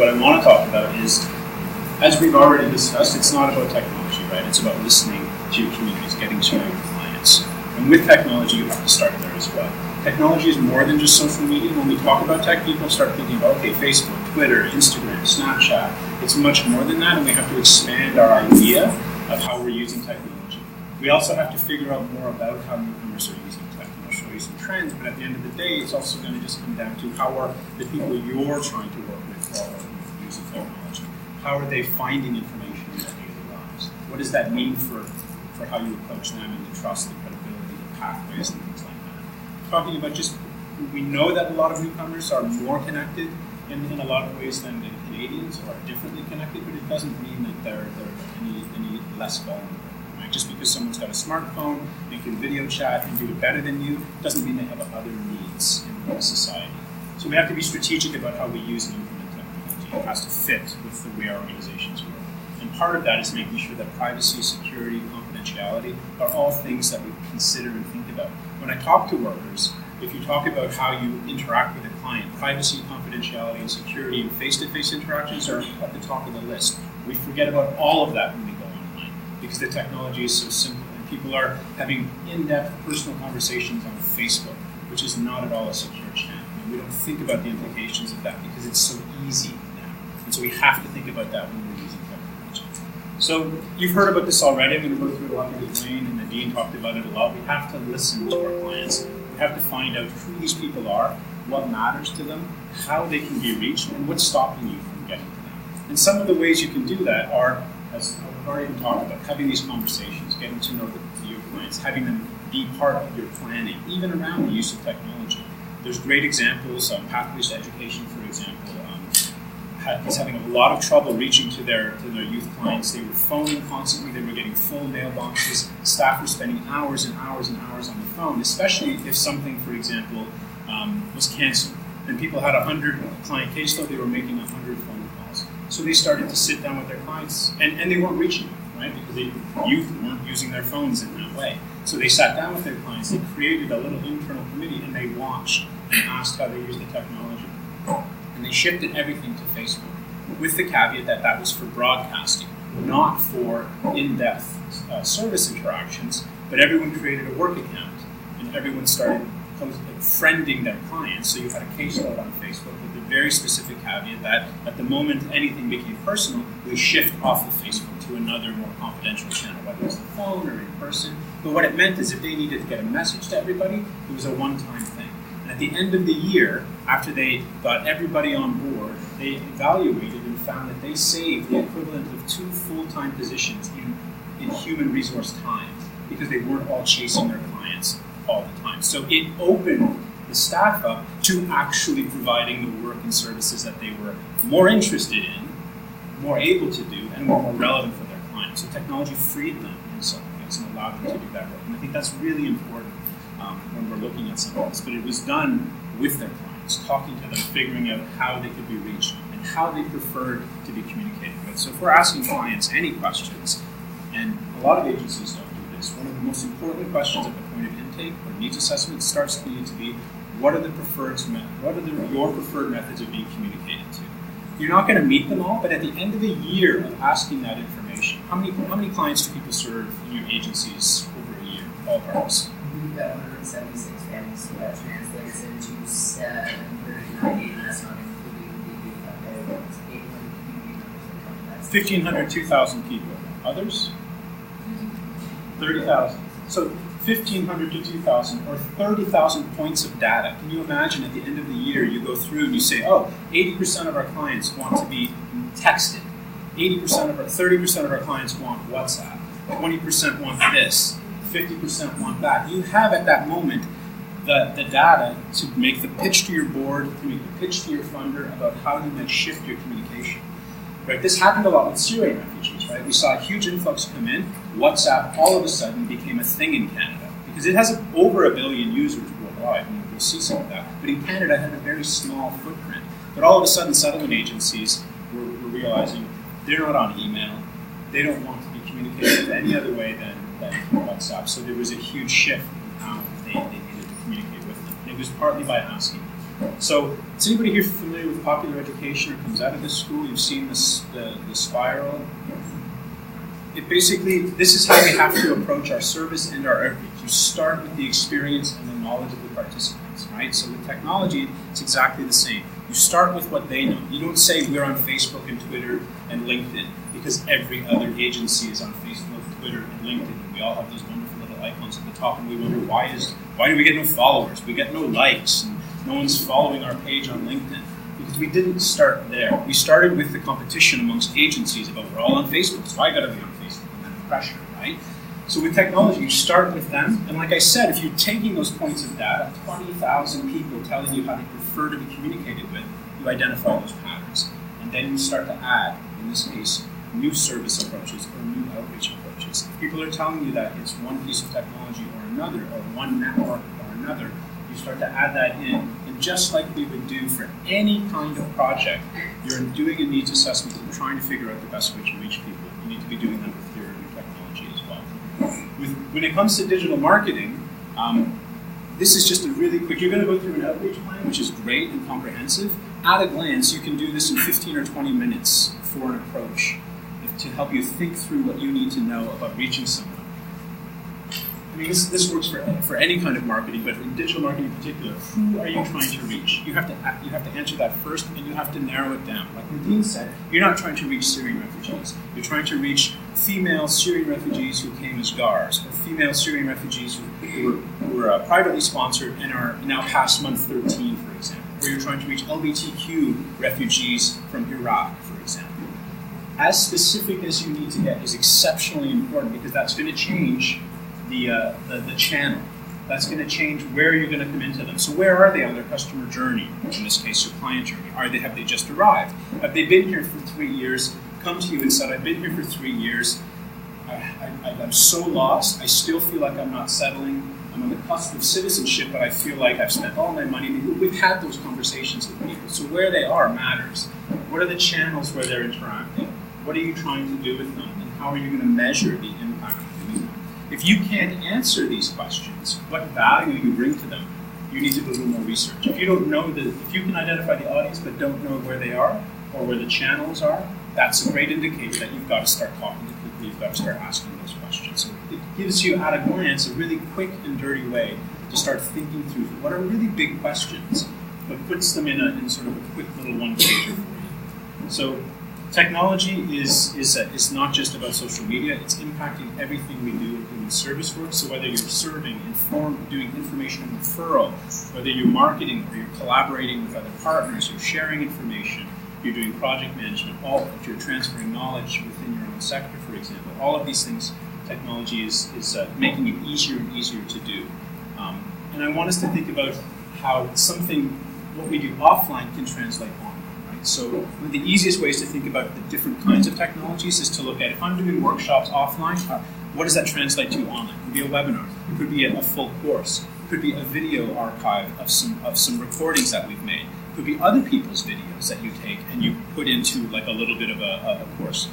What I want to talk about is, as we've already discussed, it's not about technology, right? It's about listening to your communities, getting to know your clients. And with technology, you have to start there as well. Technology is more than just social media. When we talk about tech, people start thinking about, okay, Facebook, Twitter, Instagram, Snapchat. It's much more than that, and we have to expand our idea of how we're using technology. We also have to figure out more about how newcomers are using tech. And I'll show you some trends, but at the end of the day, it's also going to just come down to how are the people you're trying to work with while using technology? How are they finding information in their daily lives? What does that mean for how you approach them and the trust, the credibility, the pathways, and things like that? Talking about just, we know that a lot of newcomers are more connected in a lot of ways than Canadians, or are differently connected, but it doesn't mean that they're any less vulnerable. Right? Just because someone's got a smartphone, they can video chat and do it better than you, doesn't mean they have other needs in society. So we have to be strategic about how we use and implement technology. It has to fit with the way our organizations work. And part of that is making sure that privacy, security, confidentiality are all things that we consider and think about. When I talk to workers, if you talk about how you interact with a client, privacy, confidentiality, and security and face-to-face interactions are at the top of the list. We forget about all of that when we go online because the technology is so simple and people are having in-depth personal conversations on Facebook, which is not at all a secure channel. And we don't think about the implications of that because it's so easy now. And so we have to think about that when we're using technology. So you've heard about this already. I'm going to go through it a lot with Wayne, and Nadine talked about it a lot. We have to listen to our clients. We have to find out who these people are, what matters to them, how they can be reached, and what's stopping you from getting to them. And some of the ways you can do that are, as I've already talked about, having these conversations, getting to know your clients, having them be part of your planning, even around the use of technology. There's great examples. Pathways to Education, for example, is having a lot of trouble reaching to their youth clients. They were phoning constantly. They were getting full mailboxes. Staff were spending hours and hours and hours on the phone, especially if something, for example, was canceled. And people had 100 client caseload. They were making 100 phone calls. So they started to sit down with their clients, and they weren't reaching them, right? Because youth weren't using their phones in that way. So they sat down with their clients. They created a little internal committee, and they watched and asked how they use the technology. And they shifted everything to Facebook, with the caveat that that was for broadcasting, not for in-depth service interactions, but everyone created a work account, and everyone started friending their clients. So you had a caseload on Facebook with the very specific caveat that at the moment anything became personal, we shift off of Facebook to another more confidential channel, whether it's the phone or in person. But what it meant is if they needed to get a message to everybody, it was a one-time thing. At the end of the year, after they got everybody on board, they evaluated and found that they saved the equivalent of 2 full-time positions in human resource time because they weren't all chasing their clients all the time. So it opened the staff up to actually providing the work and services that they were more interested in, more able to do, and more relevant for their clients. So technology freed them in some ways and allowed them to do that work. And I think that's really important when we're looking at some of this, but it was done with their clients, talking to them, figuring out how they could be reached and how they preferred to be communicated with. So if we're asking clients any questions, and a lot of agencies don't do this, one of the most important questions at the point of intake or needs assessment starts to need to be, what are your preferred methods of being communicated to? You're not going to meet them all, but at the end of the year of asking that information, how many clients do people serve in your agencies over a year, ballparks? We've got 176 families, so that translates into 790, and that's not including the 800 community members that come to that. 1,500, 2,000 people. Others? 30,000. So 1,500 to 2,000, or 30,000 points of data. Can you imagine at the end of the year you go through and you say, oh, 80% of our clients want to be texted. 30% of our clients want WhatsApp. 20% want this. 50% want that. You have at that moment the data to make the pitch to your board, to make the pitch to your funder about how you might shift your communication. Right? This happened a lot with Syrian refugees, right? We saw a huge influx come in. WhatsApp all of a sudden became a thing in Canada because it has over 1 billion users worldwide, and we'll see some of that. But in Canada, it had a very small footprint. But all of a sudden, settlement agencies were realizing they're not on email. They don't want to be communicated with any other way than WhatsApp. So there was a huge shift in how they needed to communicate with them. And it was partly by asking. So, is anybody here familiar with popular education or comes out of this school? You've seen this, the spiral. It basically, this is how we have to approach our service and our outreach. You start with the experience and the knowledge of the participants, right? So with technology, it's exactly the same. You start with what they know. You don't say we're on Facebook and Twitter and LinkedIn because every other agency is on Facebook, Twitter, and LinkedIn. And we all have those wonderful little icons at the top, and we wonder why do we get no followers? We get no likes, and no one's following our page on LinkedIn. Because we didn't start there. We started with the competition amongst agencies about we're all on Facebook, so I got to be on Facebook, and then the pressure, right? So with technology, you start with them, and like I said, if you're taking those points of data, 20,000 people telling you how they prefer to be communicated with, you identify those patterns, and then you start to add, in this case, new service approaches or new outreach approaches. If people are telling you that it's one piece of technology or another, or one network or another, you start to add that in. And just like we would do for any kind of project, you're doing a needs assessment and trying to figure out the best way to reach people. You need to be doing that with your new technology as well. When it comes to digital marketing, this is just a really quick, you're going to go through an outreach plan, which is great and comprehensive. At a glance, you can do this in 15 or 20 minutes for an approach to help you think through what you need to know about reaching someone. I mean, this works for any kind of marketing, but in digital marketing in particular, who are you trying to reach? You have to answer that first, and you have to narrow it down. Like Nadine said, you're not trying to reach Syrian refugees. You're trying to reach female Syrian refugees who came as GARs, or female Syrian refugees who were privately sponsored and are now past month 13, for example. Or you're trying to reach LGBTQ refugees from Iraq, for example. As specific as you need to get is exceptionally important because that's going to change the channel. That's going to change where you're going to come into them. So where are they on their customer journey? In this case, your client journey. Have they just arrived? Have they been here for 3 years, come to you and said, I've been here for 3 years, I'm so lost, I still feel like I'm not settling, I'm on the cusp of citizenship, but I feel like I've spent all my money. We've had those conversations with people. So where they are matters. What are the channels where they're interacting? What are you trying to do with them? And how are you going to measure the impact of doing that? If you can't answer these questions, what value you bring to them, you need to do a little more research. If you don't know if you can identify the audience but don't know where they are or where the channels are, that's a great indicator that you've got to start talking to people, you've got to start asking those questions. So it gives you, at a glance, a really quick and dirty way to start thinking through what are really big questions, but puts them in sort of a quick little one-pager for you. So technology is not just about social media, it's impacting everything we do in human service work. So whether you're serving, doing information referral, whether you're marketing or you're collaborating with other partners, you're sharing information, you're doing project management, if you're transferring knowledge within your own sector, for example, all of these things, technology is making it easier and easier to do. And I want us to think about how what we do offline can translate online. So one of the easiest ways to think about the different kinds of technologies is to look at, if I'm doing workshops offline, what does that translate to online? It could be a webinar, it could be a full course, it could be a video archive of some recordings that we've made, it could be other people's videos that you take and you put into like a little bit of a course.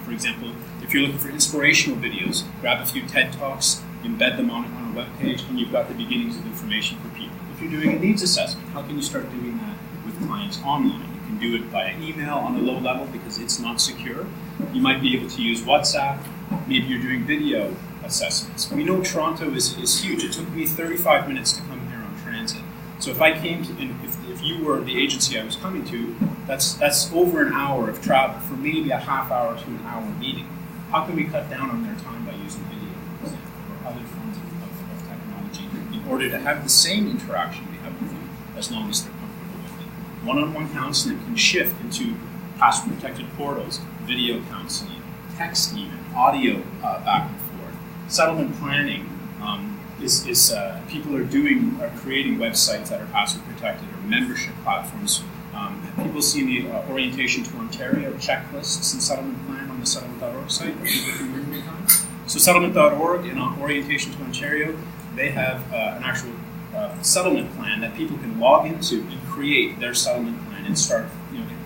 For example, if you're looking for inspirational videos, grab a few TED Talks, embed them on a web page, and you've got the beginnings of information for people. If you're doing a needs assessment, how can you start doing that with clients online? You can do it via email on a low level because it's not secure. You might be able to use WhatsApp. Maybe you're doing video assessments. We know Toronto is huge. It took me 35 minutes to come here on transit. So if I came to, if you were the agency I was coming to, that's over an hour of travel for maybe a half hour to an hour meeting. How can we cut down on their time by using video, for example, or other forms of technology in order to have the same interaction we have with you as long as they're comfortable with it? One-on-one counseling can shift into password-protected portals, video counseling, text even, audio back and forth. Settlement planning people are creating websites that are password protected or membership platforms. People see the Orientation to Ontario checklists and settlement plan on the settlement.org site. So settlement.org and Orientation to Ontario, they have an actual settlement plan that people can log into and create their settlement plan and start.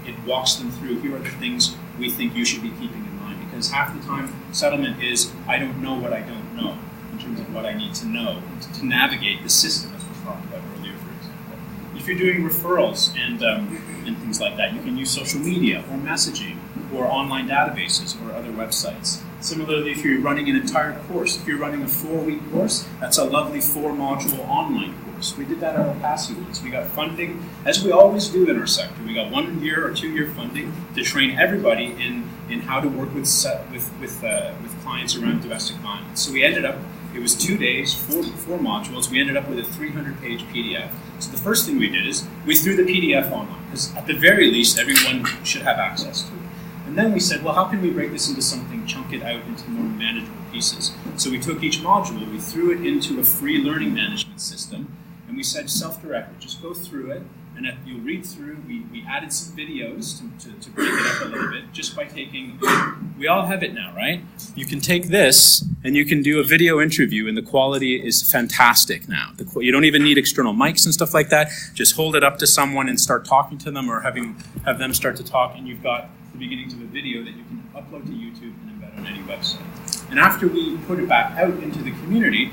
It walks them through. Here are the things we think you should be keeping in mind, because half the time settlement is I don't know what I don't know in terms of what I need to know to navigate the system, as we talked about earlier, for example. If you're doing referrals and things like that, you can use social media or messaging or online databases or other websites. Similarly, if you're running an entire course, if you're running a 4-week course, that's a lovely 4-module online course. We did that at El Paso once. We got funding, as we always do in our sector. We got 1 year or 2 year funding to train everybody in how to work with clients around domestic violence. So we ended up, it was 2 days, four modules. We ended up with a 300-page PDF. So the first thing we did is we threw the PDF online, because at the very least, everyone should have access to it. And then we said, well, how can we break this into something, chunk it out into more manageable pieces? So we took each module, we threw it into a free learning management system, and we said self-directed, just go through it, and you'll read through. We added some videos to break it up a little bit, just by taking, we all have it now, right? You can take this, and you can do a video interview, and the quality is fantastic now. You don't even need external mics and stuff like that. Just hold it up to someone and start talking to them, or have them start to talk, and you've got the beginnings of a video that you can upload to YouTube and embed on any website. And after we put it back out into the community,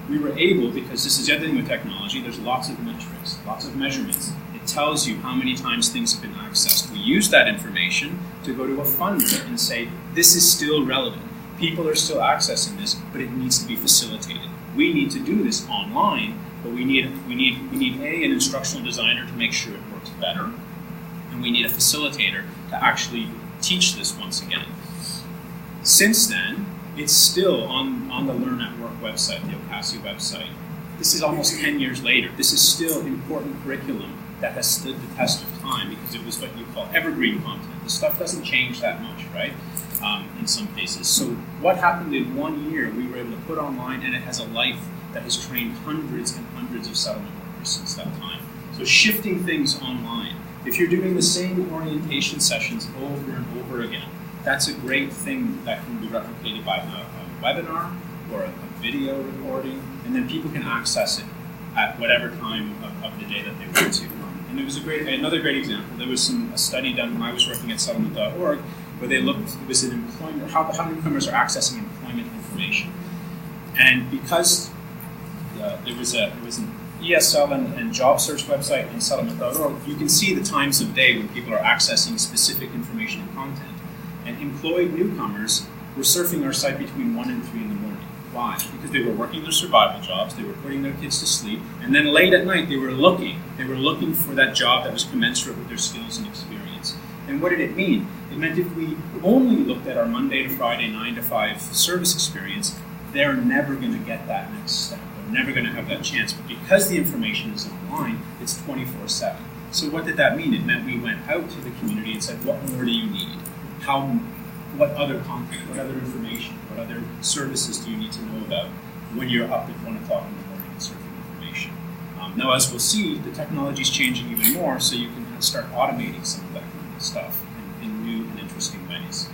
we were able, because this is the other thing with technology, there's lots of metrics, lots of measurements. It tells you how many times things have been accessed. We use that information to go to a funder and say, this is still relevant. People are still accessing this, but it needs to be facilitated. We need to do this online, but we need an instructional designer to make sure it works better. And we need a facilitator to actually teach this once again. Since then, it's still on the Learn at Work website, the OCASI website. This is almost 10 years later. This is still important curriculum that has stood the test of time, because it was what you call evergreen content. The stuff doesn't change that much, right? In some cases. So what happened in 1 year, we were able to put online, and it has a life that has trained hundreds and hundreds of settlement workers since that time. So shifting things online. If you're doing the same orientation sessions over and over again, that's a great thing that can be replicated by a webinar or a video recording, and then people can access it at whatever time of the day that they want to. And there was another great example. There was a study done when I was working at settlement.org, where they looked, it was an employment, how newcomers are accessing employment information. And because there was an ESL and job search website in settlement.org, you can see the times of day when people are accessing specific information and content. And employed newcomers were surfing our site between 1 and 3 in the morning. Why? Because they were working their survival jobs, they were putting their kids to sleep, and then late at night they were looking for that job that was commensurate with their skills and experience. And what did it mean? It meant if we only looked at our Monday to Friday 9 to 5 service experience, they're never going to get that next step. They're never going to have that chance. But because the information is online, it's 24/7. So what did that mean? It meant we went out to the community and said, what more do you need? What other content, what other information, what other services do you need to know about when you're up at 1 o'clock in the morning and surfing information? Now, as we'll see, the technology is changing even more, so you can start automating some of that kind of stuff in new and interesting ways.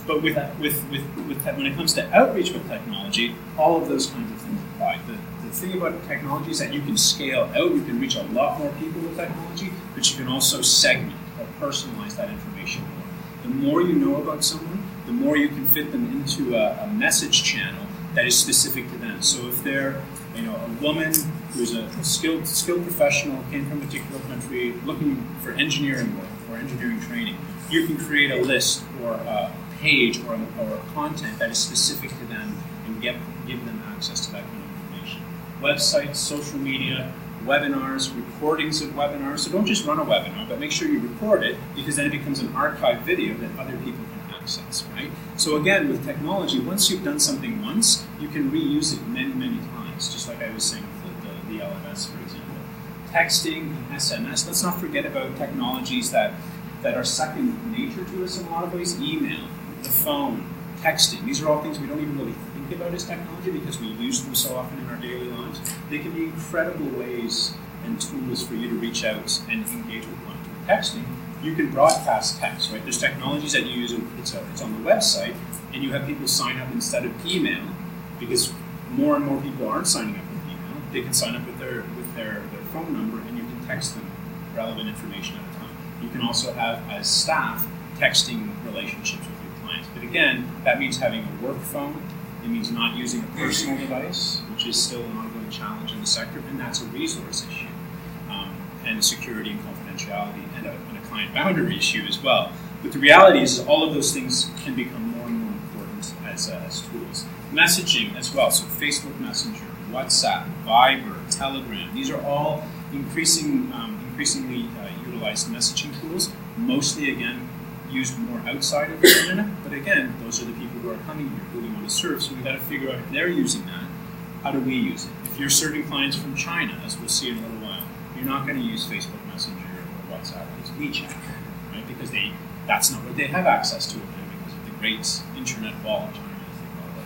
But when it comes to outreach with technology, all of those kinds of things apply. The thing about technology is that you can scale out, you can reach a lot more people with technology, but you can also segment or personalize that information more. The more you know about someone, the more you can fit them into a message channel that is specific to them. So if they're a woman who's a skilled professional, came from a particular country, looking for engineering work or engineering training, you can create a list or a page or content that is specific to them and give them access to that kind of information. Websites, social media, webinars, recordings of webinars. So don't just run a webinar, but make sure you record it, because then it becomes an archived video that other people can access, right? So again, with technology, once you've done something once, you can reuse it many, many times, just like I was saying with the LMS, for example. Texting and SMS, let's not forget about technologies that are second nature to us in a lot of ways. Email, the phone, texting. These are all things we don't even really think about as technology because we use them so often in our daily lives. They can be incredible ways and tools for you to reach out and engage with clients. With texting, you can broadcast text, right? There's technologies that you use, it's on the website, and you have people sign up instead of email, because more and more people aren't signing up with email. They can sign up with their phone number, and you can text them relevant information at a time. You can also have, as staff, texting relationships with your clients. But again, that means having a work phone. It means not using a personal device, which is still an ongoing challenge in the sector, and that's a resource issue. and security and confidentiality and a client boundary issue as well. But the reality is all of those things can become more and more important as tools. Messaging as well, so Facebook Messenger, WhatsApp, Viber, Telegram, these are all increasingly utilized messaging tools, mostly again used more outside of Canada, but again, those are the people who are coming here who we want to serve, so we've got to figure out if they're using that, how do we use it? If you're serving clients from China, as we'll see in a little while, you're not going to use Facebook Messenger or WhatsApp, it's WeChat, right? Because that's not what they have access to because of the great internet wall in China,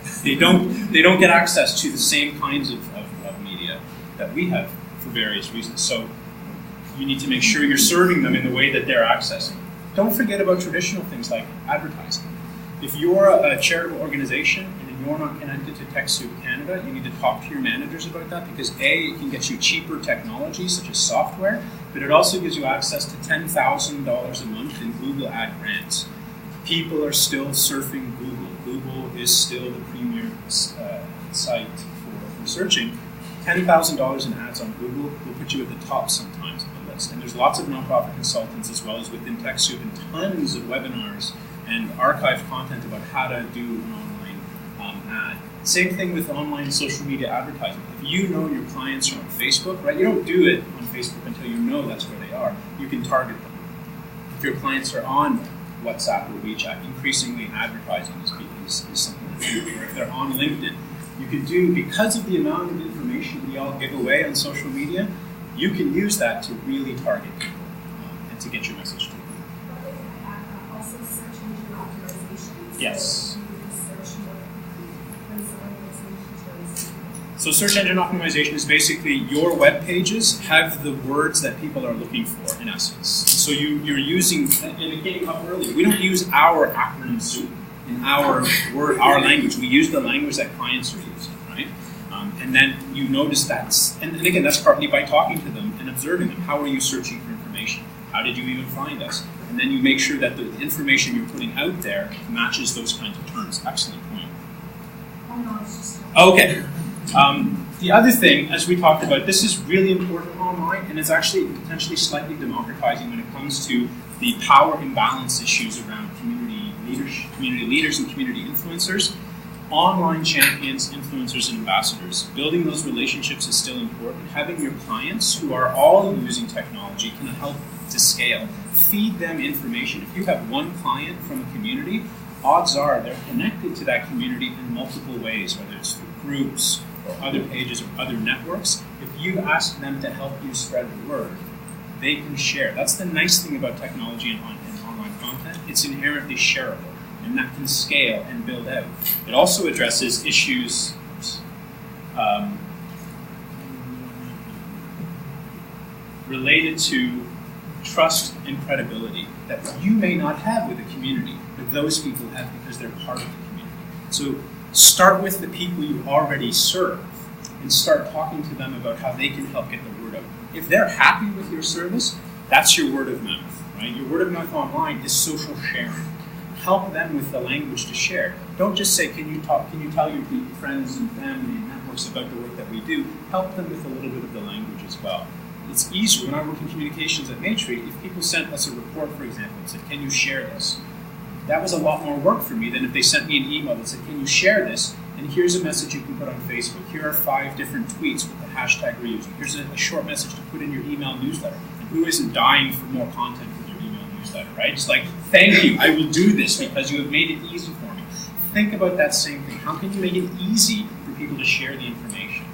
as they call it. They don't get access to the same kinds of media that we have for various reasons. So you need to make sure you're serving them in the way that they're accessing. Don't forget about traditional things like advertising. If you're a charitable organization and you're not connected to TechSoup Canada, you need to talk to your managers about that because A, it can get you cheaper technology such as software, but it also gives you access to $10,000 a month in Google ad grants. People are still surfing Google. Google is still the premier site for searching. $10,000 in ads on Google will put you at the top sometimes of the list. And there's lots of nonprofit consultants as well as within TechSoup and tons of webinars and archived content about how to do an online ad. Same thing with online social media advertising. If you know your clients are on Facebook, right? You don't do it on Facebook until you know that's where they are. You can target them. If your clients are on WhatsApp or WeChat, increasingly advertising is something to do. Or if they're on LinkedIn, you can do, because of the amount of information we all give away on social media, you can use that to really target people and to get your message to them. Also search engine optimization. Yes. So search engine optimization is basically your web pages have the words that people are looking for, in essence. So you're using, and it came up earlier, we don't use our acronym soup in our language. We use the language that clients are using, right? And then you notice that's, and again, that's partly by talking to them and observing them. How are you searching for information? How did you even find us? And then you make sure that the information you're putting out there matches those kinds of terms. Excellent point. Okay. The other thing, as we talked about, this is really important online, and it's actually potentially slightly democratizing when it comes to the power imbalance issues around community leaders and community influencers. Online champions, influencers, and ambassadors. Building those relationships is still important. Having your clients who are all using technology can help to scale. Feed them information. If you have one client from a community, odds are they're connected to that community in multiple ways, whether it's through groups or other pages or other networks. If you ask them to help you spread the word, they can share. That's the nice thing about technology and online content. It's inherently shareable, and that can scale and build out. It also addresses issues related to trust and credibility that you may not have with a community, but those people have because they're part of the community. So start with the people you already serve and start talking to them about how they can help get the word out. If they're happy with your service, that's your word of mouth, right? Your word of mouth online is social sharing. Help them with the language to share. Don't just say, can you tell your friends and family and networks about the work that we do? Help them with a little bit of the language as well. It's easier. When I work in communications at Matrix, if people sent us a report, for example, and said, can you share this? That was a lot more work for me than if they sent me an email that said, can you share this? And here's a message you can put on Facebook. Here are 5 different tweets with the hashtag we're using. Here's a short message to put in your email newsletter. And who isn't dying for more content with your email newsletter, right? It's like, thank you, I will do this because you have made it easy for me. Think about that same thing. How can you make it easy for people to share the information,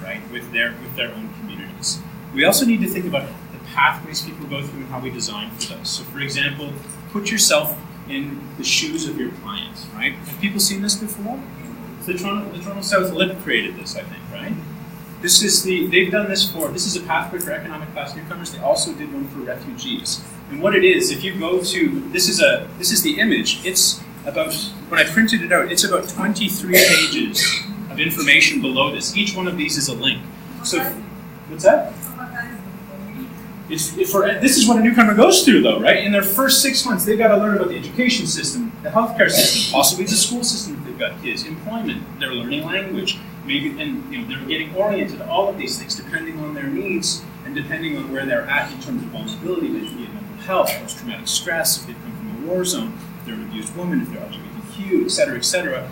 right, with their own communities? We also need to think about the pathways people go through and how we design for those. So, for example, put yourself in the shoes of your clients, right? Have people seen this before? The Toronto South Lib created this, I think, right? This is this is a pathway for economic class newcomers. They also did one for refugees. And what it is, if you go to, this is the image. It's about, when I printed it out, it's about 23 pages of information below this. Each one of these is a link. So, what's that? This is what a newcomer goes through, though, right? In their first 6 months, they've got to learn about the education system, the healthcare system, possibly the school system if they've got kids, employment, they're learning language, maybe, and they're getting oriented to all of these things depending on their needs And depending on where they're at in terms of vulnerability, they could be in mental health, post-traumatic stress, if they've come from a war zone, if they're an abused woman, if they're LGBTQ, et cetera,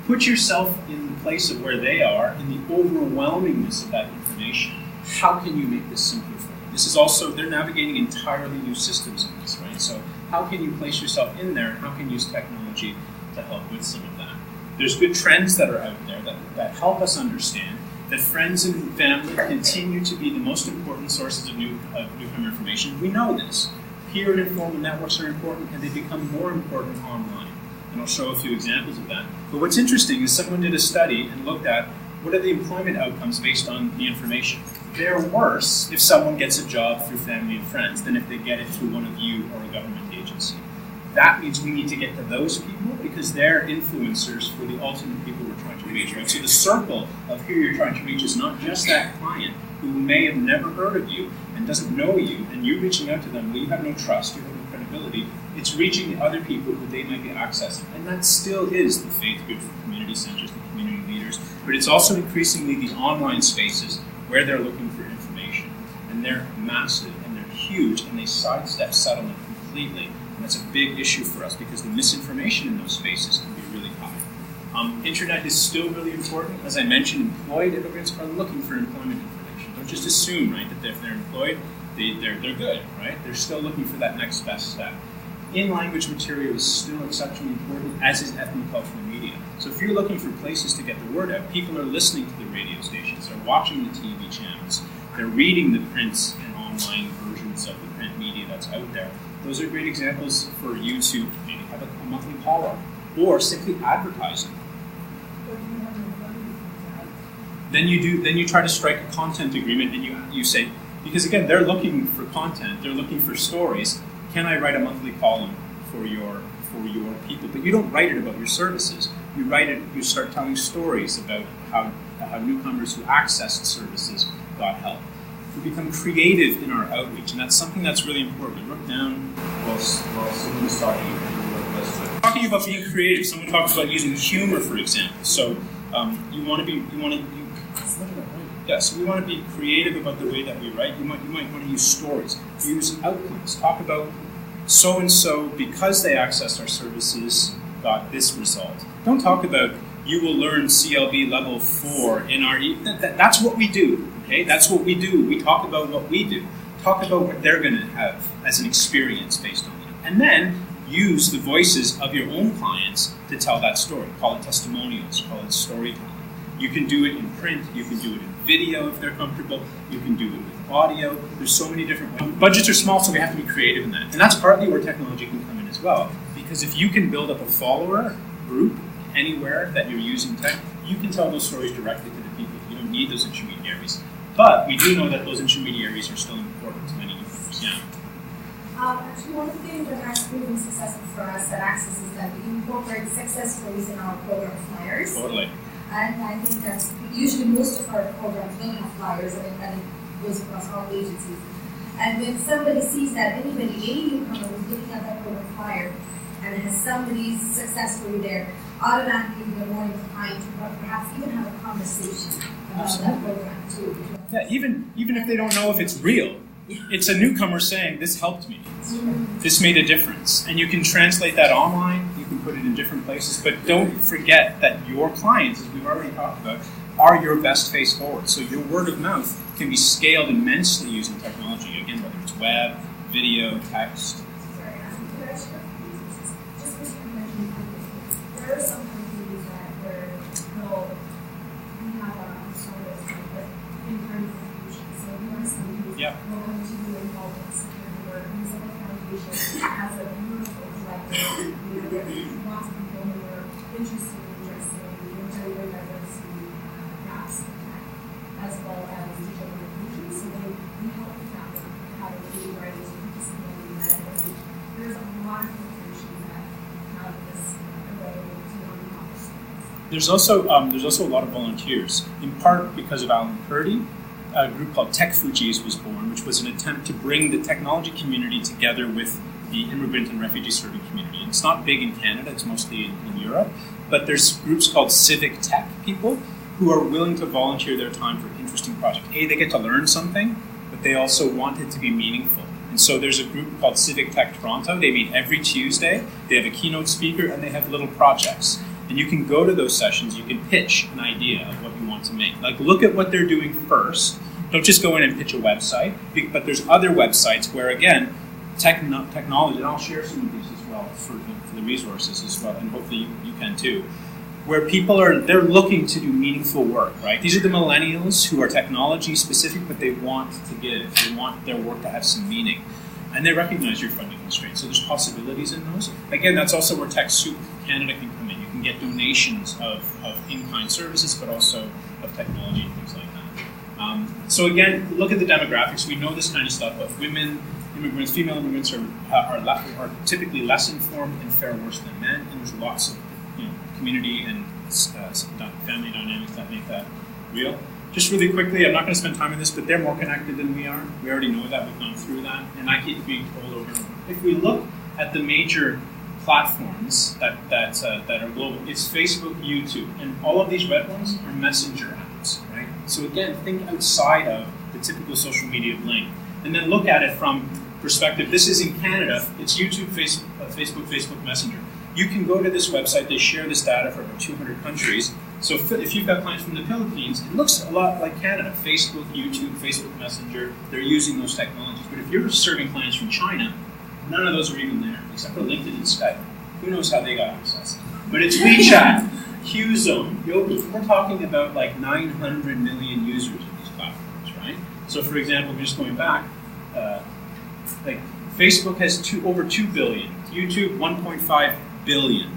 put yourself in the place of where they are, in the overwhelmingness of that information. How can you make this simpler for them? This is also, they're navigating entirely new systems in this, right? So how can you place yourself in there, and how can you use technology to help with some of that? There's good trends that are out there that help us understand that friends and family continue to be the most important sources of newcomer information. We know this. Peer and informal networks are important, and they become more important online. And I'll show a few examples of that. But what's interesting is someone did a study and looked at what are the employment outcomes based on the information. They're worse if someone gets a job through family and friends than if they get it through one of you or a government agency. That means we need to get to those people because they're influencers for the ultimate people we're trying to reach. Right? So the circle of who you're trying to reach is not just that client who may have never heard of you and doesn't know you, and you reaching out to them, well, you have no trust, you have no credibility. It's reaching the other people who they might be accessing. And that still is the faith groups, the community centers, the community leaders. But it's also increasingly the online spaces where they're looking for information. And they're massive, and they're huge, and they sidestep settlement completely. And that's a big issue for us because the misinformation in those spaces can be really high. Internet is still really important. As I mentioned, employed immigrants are looking for employment information. Don't just assume, right, that if they're employed, they're good, right? They're still looking for that next best step. In-language material is still exceptionally important, as is ethnocultural media. So if you're looking for places to get the word out, people are listening to the radio stations, they're watching the TV channels, they're reading the print and online versions of the print media that's out there. Those are great examples for you to maybe have a monthly call-up, or simply advertising. Then you try to strike a content agreement, and you say, because again, they're looking for content, they're looking for stories. Can I write a monthly column for your people? But you don't write it about your services. You start telling stories about how newcomers who accessed services got help. We become creative in our outreach, and that's something that's really important. I wrote down while someone was talking about being creative. Someone talks about using humor, for example. So we want to be creative about the way that we write. You might want to use stories. Use outcomes. Talk about so and so because they accessed our services got this result. Don't talk about you will learn CLB level 4 in our. That's what we do. Okay, that's what we do. We talk about what we do. Talk about what they're going to have as an experience based on that, and then use the voices of your own clients to tell that story. Call it testimonials. Call it storytelling. You can do it in print, you can do it in video if they're comfortable, you can do it with audio. There's so many different ways. Budgets are small, so we have to be creative in that. And that's partly where technology can come in as well. Because if you can build up a follower group anywhere that you're using tech, you can tell those stories directly to the people. You don't need those intermediaries. But we do know that those intermediaries are still important to many users. Yeah. Actually, one thing that has proven successful for us at Access is that we incorporate success stories in our program flyers. Totally. And I think that's usually most of our programs don't have flyers, and it goes across all agencies. And when somebody sees that any newcomer was looking at that program flyer and it has somebody's success story there, automatically they're more inclined to perhaps even have a conversation about that program too. Yeah, even if they don't know if it's real, it's a newcomer saying, this helped me. This made a difference. And you can translate that online, you can put it in different places, but don't forget that your clients, as we've already talked about, are your best face forward. So your word of mouth can be scaled immensely using technology, again, whether it's web, video, text. Sorry, just because you mentioned, there are some companies where we have a service in terms of fusion. So we are somebody we're going to do involved in security work. Mozilla Foundation has a beautiful collective. There are lots of people who are interested in addressing gender diversity gaps in tech, as well as digital inclusion. So we help with that with how to do writers with disability medicine. There's a lot of institutions that have this ability to accomplish things. There's also a lot of volunteers, in part because of Alan Purdy. A group called Tech Fujis was born, which was an attempt to bring the technology community together with the immigrant and refugee serving community. It's not big in Canada, it's mostly in Europe, but there's groups called civic tech people who are willing to volunteer their time for interesting projects. They get to learn something, but but they also want it to be meaningful. And so there's a group called Civic Tech Toronto. They meet every Tuesday. They have a keynote speaker, and they have little projects. And you can go to those sessions. You can pitch an idea of what you want to make. Like, look at what they're doing first. Don't just go in and pitch a website. But there's other websites where, again, technology, and I'll share some of these as well for the resources as well, and hopefully you can too, where people they're looking to do meaningful work, right? These are the millennials who are technology specific, but they want to give. They want their work to have some meaning. And they recognize your funding constraints. So there's possibilities in those. Again, that's also where TechSoup Canada can come in. You can get donations of in-kind services, but also of technology and things like that. So again, look at the demographics. We know this kind of stuff, but women, immigrants, female immigrants are typically less informed and fare worse than men, and there's lots of community and family dynamics that make that real. Just really quickly, I'm not going to spend time on this, but they're more connected than we are. We already know that. We've gone through that, and I keep being told over and over. If we look at the major platforms that are global, it's Facebook, YouTube, and all of these red ones are messenger apps, right? So again, think outside of the typical social media lane, and then look at it from perspective. This is in Canada. It's YouTube, Facebook Messenger. You can go to this website. They share this data for about 200 countries. So if you've got clients from the Philippines, it looks a lot like Canada. Facebook, YouTube, Facebook Messenger, they're using those technologies. But if you're serving clients from China, none of those are even there, except for LinkedIn and Skype. Who knows how they got access? But it's WeChat, Qzone, Yoki. We're talking about like 900 million users of these platforms, right? So for example, just going back, like Facebook has over 2 billion, YouTube 1.5 billion.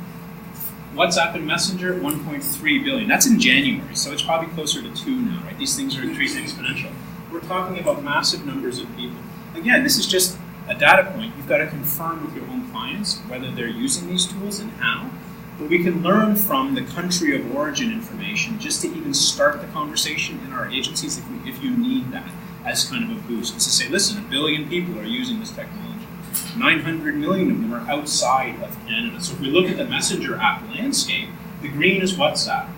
WhatsApp and Messenger, 1.3 billion. That's in January, so it's probably closer to 2 now, right? These things are increasing exponential. We're talking about massive numbers of people. Again, this is just a data point. You've got to confirm with your own clients whether they're using these tools and how. But we can learn from the country of origin information just to even start the conversation in our agencies if you need that as kind of a boost. It's to say, listen, 1 billion people are using this technology. 900 million of them are outside of Canada. So if we look at the messenger app landscape, the green is WhatsApp.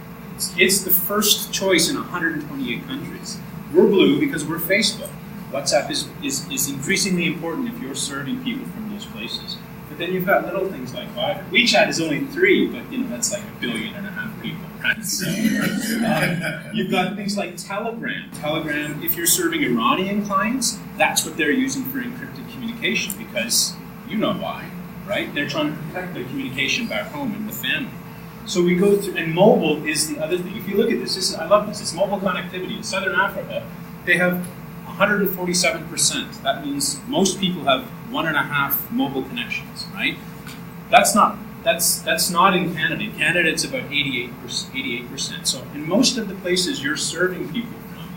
It's the first choice in 128 countries. We're blue because we're Facebook. WhatsApp is increasingly important if you're serving people from those places. But then you've got little things like Viber. WeChat is only 3, but that's like 1.5 billion people. Right? So, you've got things like Telegram. Telegram, if you're serving Iranian clients, that's what they're using for encrypted communication because you know why, right? They're trying to protect their communication back home and with family. So we go through, and mobile is the other thing. If you look at this, I love this. It's mobile connectivity. In Southern Africa, they have 147%. That means most people have 1.5 mobile connections, right? That's not in Canada. In Canada, it's about 88%. So in most of the places you're serving people from,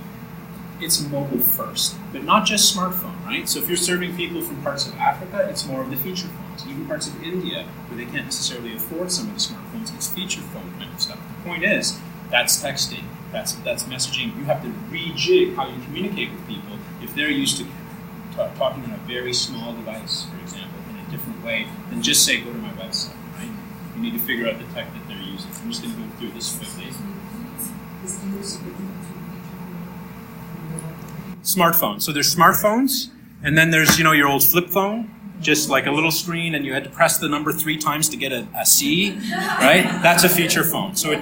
it's mobile first, but not just smartphone, right? So if you're serving people from parts of Africa, it's more of the feature phones. Even parts of India, where they can't necessarily afford some of the smartphones, it's feature phone kind of stuff. The point is, that's texting, that's messaging. You have to rejig how you communicate with people if they're used to talking on a very small device, for example, in a different way than just say, go to my website, right? You need to figure out the tech that they're using. I'm just going to go through this quickly. Smartphones. So there's smartphones, and then there's your old flip phone, just like a little screen, and you had to press the number 3 times to get a C, right? That's a feature phone. So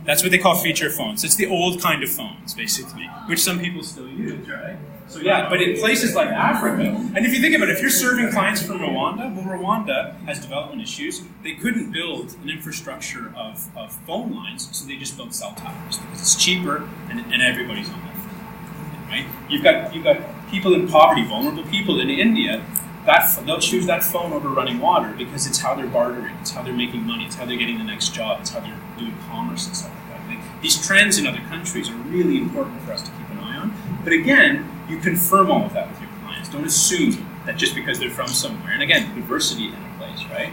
that's what they call feature phones. It's the old kind of phones, basically, which some people still use, right? So but in places like Africa, and if you think about it, if you're serving clients from Rwanda, well, Rwanda has development issues. They couldn't build an infrastructure of phone lines, so they just built cell towers because it's cheaper and everybody's on that phone, right? You've got people in poverty, vulnerable people in India. They'll choose that phone over running water because it's how they're bartering, it's how they're making money, it's how they're getting the next job, it's how they're doing commerce and stuff like that. These trends in other countries are really important for us to keep an eye on. But again, you confirm all of that with your clients. Don't assume that just because they're from somewhere. And again, diversity in a place, right?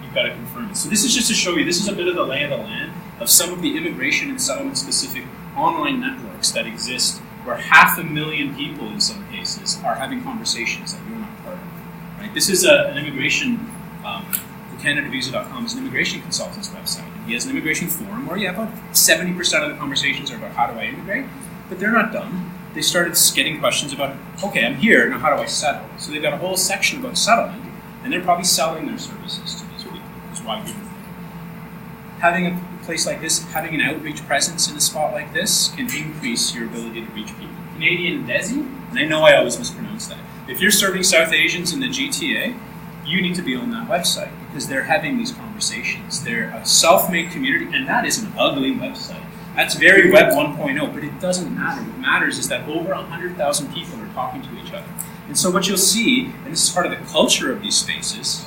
You've got to confirm it. So this is just to show you, this is a bit of the lay of the land of some of the immigration and settlement specific online networks that exist where 500,000 people in some cases are having conversations that you're not part of. Right? This is an immigration, CanadaVisa.com is an immigration consultant's website. And he has an immigration forum where about 70% of the conversations are about how do I immigrate, but they're not done. they started getting questions about, okay, I'm here, now how do I settle? So they've got a whole section about settlement, and they're probably selling their services to these people. That's why we having a place like this, having an outreach presence in a spot like this can increase your ability to reach people. Canadian Desi, and I know I always mispronounce that. If you're serving South Asians in the GTA, you need to be on that website because they're having these conversations. They're a self-made community, and that is an ugly website. That's very Web 1.0, but it doesn't matter. What matters is that over 100,000 people are talking to each other. And so what you'll see, and this is part of the culture of these spaces,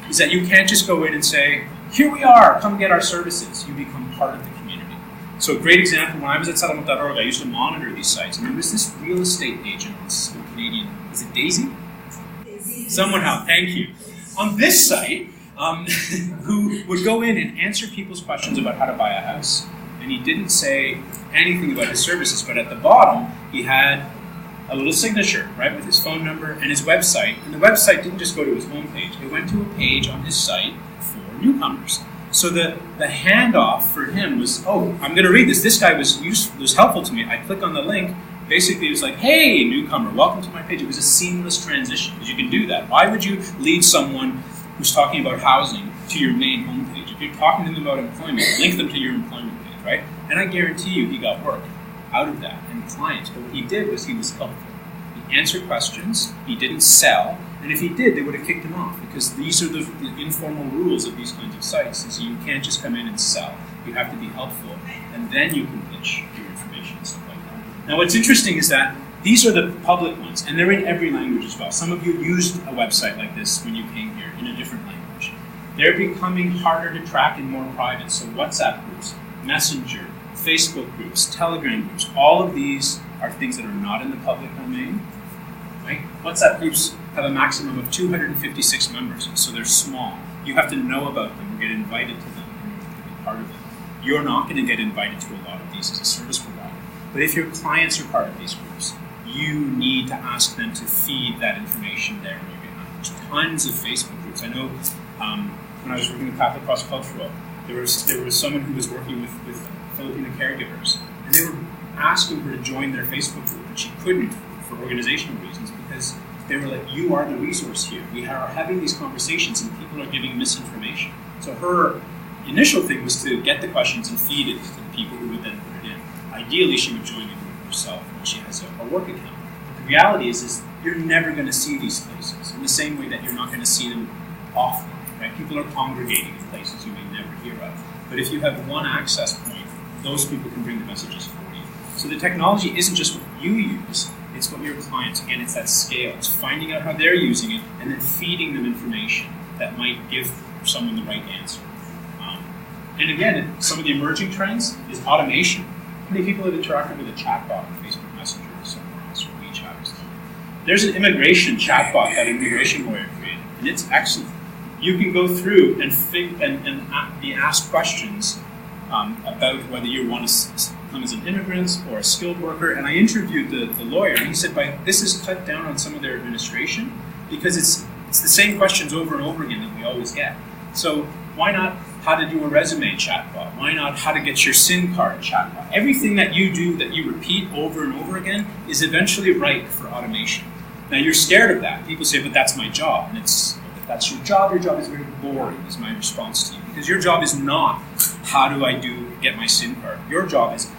is that you can't just go in and say, here we are, come get our services. You become part of the community. So a great example, when I was at settlement.org, I used to monitor these sites, and there was this real estate agent, this Canadian, is it Daisy? Someone help, thank you. On this site, who would go in and answer people's questions about how to buy a house. And he didn't say anything about his services, but at the bottom, he had a little signature, right, with his phone number and his website. And the website didn't just go to his homepage. It went to a page on his site for newcomers. So the handoff for him was, oh, I'm going to read this. This guy was helpful to me. I click on the link. Basically, it was like, hey, newcomer, welcome to my page. It was a seamless transition, because you can do that. Why would you lead someone who's talking about housing to your main homepage? If you're talking to them about employment, link them to your employment page, right? And I guarantee you he got work out of that and clients. But what he did was he was helpful. He answered questions. He didn't sell. And if he did, they would have kicked him off, because these are the informal rules of these kinds of sites. Is you can't just come in and sell. You have to be helpful, and then you can pitch your information and stuff like that. Now, what's interesting is that these are the public ones, and they're in every language as well. Some of you used a website like this when you came here in a different language. They're becoming harder to track and more private. So WhatsApp groups, Messenger, Facebook groups, Telegram groups, all of these are things that are not in the public domain. Right? WhatsApp groups have a maximum of 256 members, so they're small. You have to know about them or get invited to them to be part of them. You're not going to get invited to a lot of these as a service provider. But if your clients are part of these groups, you need to ask them to feed that information there on your behalf. There's tons of Facebook groups. I know when I was working with Catholic Cross Cultural, there was someone who was working with Filipino caregivers, and they were asking her to join their Facebook group, but she couldn't for organizational reasons, because they were like, you are the resource here. We are having these conversations and people are giving misinformation. So her initial thing was to get the questions and feed it to the people who would then put it in. Ideally, she would join the group herself when she has a work account. But the reality is you're never going to see these places in the same way that you're not going to see them often. Right? People are congregating in places you may never hear of. But if you have one access point, those people can bring the messages for you. So the technology isn't just what you use, it's what your clients, again, it's that scale. It's finding out how they're using it and then feeding them information that might give someone the right answer. And again, some of the emerging trends is automation. How many people have interacted with a chatbot on Facebook Messenger or somewhere else, or WeChat or something? There's an immigration chatbot that an immigration lawyer created, and it's excellent. You can go through and be asked questions about whether you want to come as an immigrant or a skilled worker. And I interviewed the lawyer, and he said, this has cut down on some of their administration because it's the same questions over and over again that we always get. So why not how to do a resume chatbot? Why not how to get your SIM card chatbot? Everything that you do that you repeat over and over again is eventually ripe for automation. Now you're scared of that. People say, but that's my job. And if that's your job is very boring, is my response to you. Because your job is not, how do I get my SIM card? Your job is,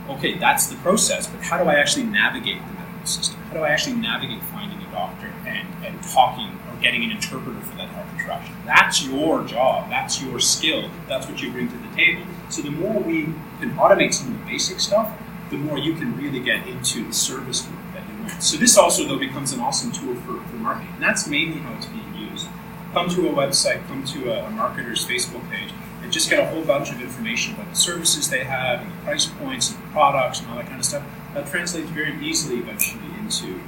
okay, that's the process, but how do I actually navigate the medical system? How do I actually navigate finding a doctor and talking or getting an interpreter for that health interaction? That's your job. That's your skill. That's what you bring to the table. So the more we can automate some of the basic stuff, the more you can really get into the service work that you want. So this also, though, becomes an awesome tool for marketing. And that's mainly how it's being used. Come to a website, come to a marketer's Facebook page, and just get a whole bunch of information about the services they have, and the price points, and the products, and all that kind of stuff. That translates very easily eventually into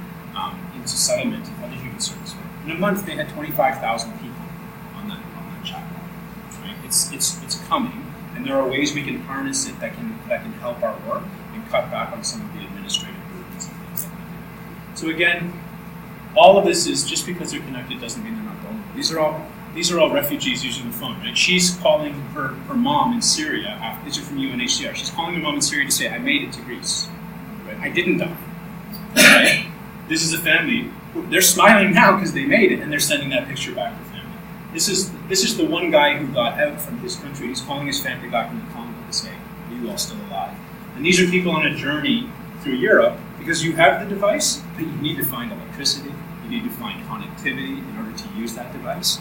settlement and other human service work. In a month, they had 25,000 people on that chatbot. Right? It's coming, and there are ways we can harness it that can help our work and cut back on some of the administrative burdens and things like that. So again, all of this is just because they're connected doesn't mean they're not vulnerable. These are all refugees using the phone, right? She's calling her mom in Syria. These are from UNHCR. She's calling her mom in Syria to say, I made it to Greece. Right? I didn't die. Right? This is a family. They're smiling now because they made it, and they're sending that picture back to family. This is the one guy who got out from his country. He's calling his family back in the Congo to say, "Are you all still alive?" And these are people on a journey through Europe because you have the device, but you need to find electricity. You need to find connectivity in order to use that device.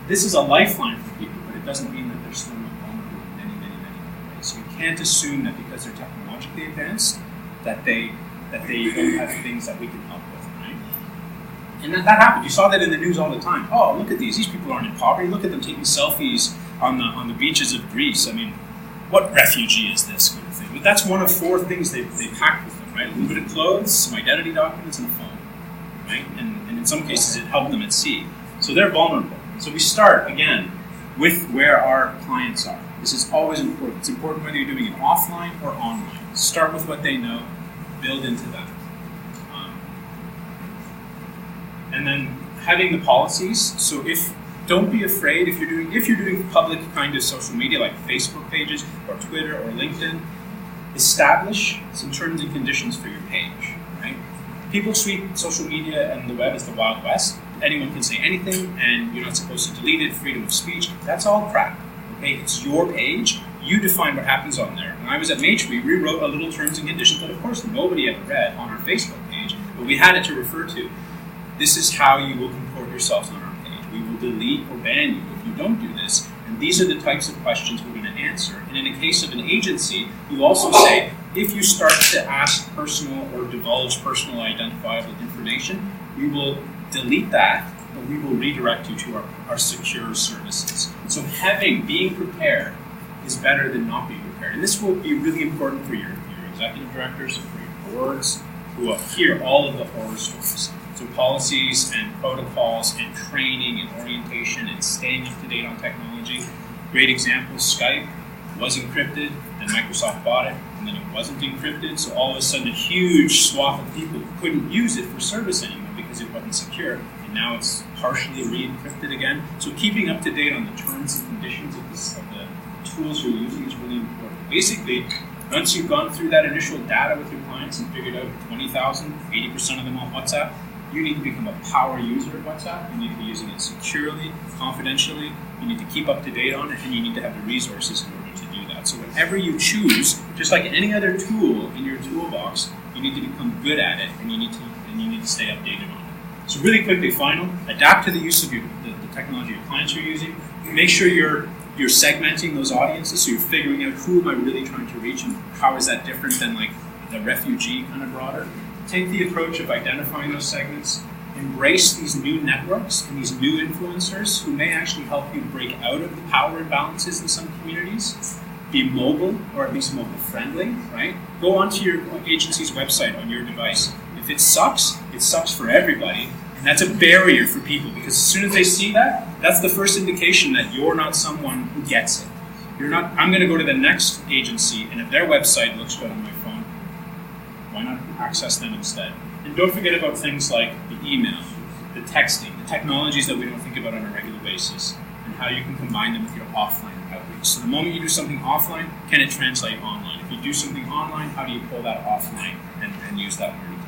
This is a lifeline for people, but it doesn't mean that they're still not vulnerable in many, many, many other ways. So you can't assume that because they're technologically advanced that they don't have things that we can help with, right? And that happened. You saw that in the news all the time. Oh, look at these. These people aren't in poverty. Look at them taking selfies on the beaches of Greece. I mean, what refugee is this kind of thing? But that's one of 4 things they packed with them, right? A little bit of clothes, some identity documents, and a phone, right? And in some cases, it helped them at sea. So they're vulnerable. So we start, again, with where our clients are. This is always important. It's important whether you're doing it offline or online. Start with what they know, build into that. And then having the policies. So don't be afraid if you're doing public kind of social media like Facebook pages or Twitter or LinkedIn, establish some terms and conditions for your page, right? People treat social media and the web as the Wild West. Anyone can say anything and you're not supposed to delete it, freedom of speech. That's all crap, okay? It's your page. You define what happens on there. When I was at Matrix, we rewrote a little terms and conditions that of course nobody ever read on our Facebook page, but we had it to refer to. This is how you will comport yourselves on our page. We will delete or ban you if you don't do this. And these are the types of questions we're going to answer. And in the case of an agency, you also say, if you start to ask personal or divulge personal identifiable information, we will delete that, but we will redirect you to our secure services. So being prepared is better than not being prepared. And this will be really important for your executive directors, for your boards, who will hear all of the horror stories. So policies and protocols and training and orientation and staying up to date on technology. Great example, Skype was encrypted, and Microsoft bought it, and then it wasn't encrypted, so all of a sudden a huge swath of people couldn't use it for service anymore because it wasn't secure, and now it's partially re-encrypted again. So keeping up to date on the terms and conditions of the tools you're using is really important. Basically, once you've gone through that initial data with your clients and figured out 20,000, 80% of them on WhatsApp, you need to become a power user of WhatsApp. You need to be using it securely, confidentially. You need to keep up to date on it, and you need to have the resources in order to do that. So whatever you choose, just like any other tool in your toolbox, you need to become good at it, and you need to stay updated on it. So really quickly, final, adapt to the use of the technology your clients are using. Make sure you're segmenting those audiences, so you're figuring out who am I really trying to reach, and how is that different than like the refugee kind of broader. Take the approach of identifying those segments, embrace these new networks and these new influencers who may actually help you break out of the power imbalances in some communities. Be mobile, or at least mobile friendly, right? Go onto your agency's website on your device. If it sucks for everybody, and that's a barrier for people because as soon as they see that, that's the first indication that you're not someone who gets it. I'm going to go to the next agency, and if their website looks good on my phone, why not access them instead? And don't forget about things like the email, the texting, the technologies that we don't think about on a regular basis, and how you can combine them with your offline outreach. So the moment you do something offline, can it translate online? If you do something online, how do you pull that offline and use that learning?